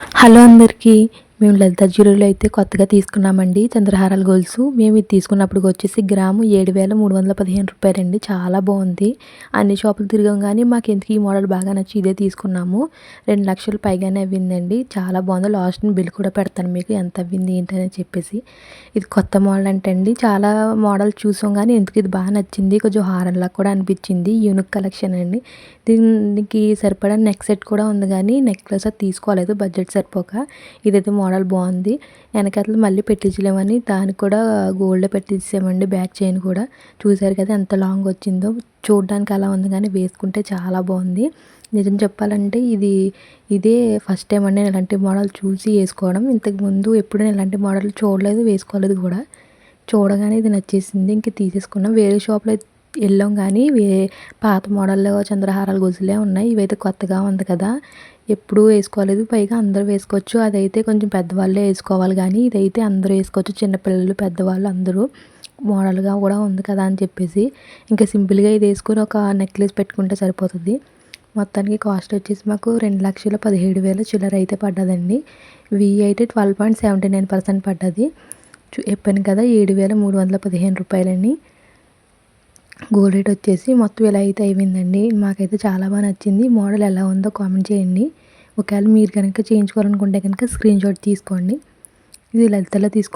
Hello అందరికీ. మేము లలిత జ్యువెలరీలో అయితే కొత్తగా తీసుకున్నామండి చంద్రహారాల గొలుసు. మేము ఇది తీసుకున్నప్పుడు వచ్చేసి గ్రాము 7,315 రూపాయలండి. చాలా బాగుంది. అన్ని షాపులు తిరిగాం కానీ మాకు ఎందుకు ఈ మోడల్ బాగా నచ్చి ఇదే తీసుకున్నాము. 2,00,000 పైగానే అవ్విందండి. చాలా బాగుంది. లాస్ట్ని బిల్ కూడా పెడతాను మీకు ఎంత అవ్వింది ఏంటని చెప్పేసి. ఇది కొత్త మోడల్ అంటండి. చాలా మోడల్ చూసాం కానీ ఎందుకు ఇది బాగా నచ్చింది. కొంచెం హారంలా కూడా అనిపించింది. యూనిక్ కలెక్షన్ అండి. దీనికి సరిపడా నెక్ సెట్ కూడా ఉంది కానీ నెక్లెస్ అది తీసుకోలేదు బడ్జెట్ సరిపోక. ఇదైతే మోడల్ బాగుంది. వెనకాతల మళ్ళీ పెట్టించలేమని దానికి కూడా గోల్డ్ పెట్టించామండి. బ్యాక్ చైన్ కూడా చూసారు కదా ఎంత లాంగ్ వచ్చిందో. చూడడానికి అలా ఉంది కానీ వేసుకుంటే చాలా బాగుంది. నిజం చెప్పాలంటే ఇదే ఫస్ట్ టైం అండి నేను ఇలాంటి మోడల్ చూసి వేసుకోవడం. ఇంతకుముందు ఎప్పుడు నేను ఇలాంటి మోడల్ చూడలేదు, వేసుకోలేదు కూడా. చూడగానే ఇది నచ్చేసింది. ఇంక తీసేసుకున్నాం. వేరే షాప్లో వెళ్ళాం కానీ పాత మోడల్లో చంద్రహారాల గొలుసులే ఉన్నాయి. ఇవైతే కొత్తగా ఉంది కదా, ఎప్పుడూ వేసుకోలేదు. పైగా అందరూ వేసుకోవచ్చు. అదైతే కొంచెం పెద్దవాళ్ళే వేసుకోవాలి కానీ ఇదైతే అందరూ వేసుకోవచ్చు. చిన్నపిల్లలు, పెద్దవాళ్ళు అందరూ. మోడల్గా కూడా ఉంది కదా అని చెప్పేసి ఇంకా సింపుల్గా ఇది వేసుకొని ఒక నెక్లెస్ పెట్టుకుంటే సరిపోతుంది. మొత్తానికి కాస్ట్ వచ్చేసి మాకు 2,17,000 చిల్లర అయితే పడ్డదండి. అయితే 12.79% పడ్డది. చెప్పాను కదా 7,315 రూపాయలని. గోల్డ్ రేట్ వచ్చేసి మొత్తం ఇలా అయితే అయిపోయిందండి. మాకైతే చాలా బాగా నచ్చింది. మోడల్ ఎలా ఉందో కామెంట్ చేయండి. ఒకవేళ మీరు కనుక చేయించుకోవాలనుకుంటే కనుక స్క్రీన్ షాట్ తీసుకోండి. ఇది లలితలో తీసుకున్న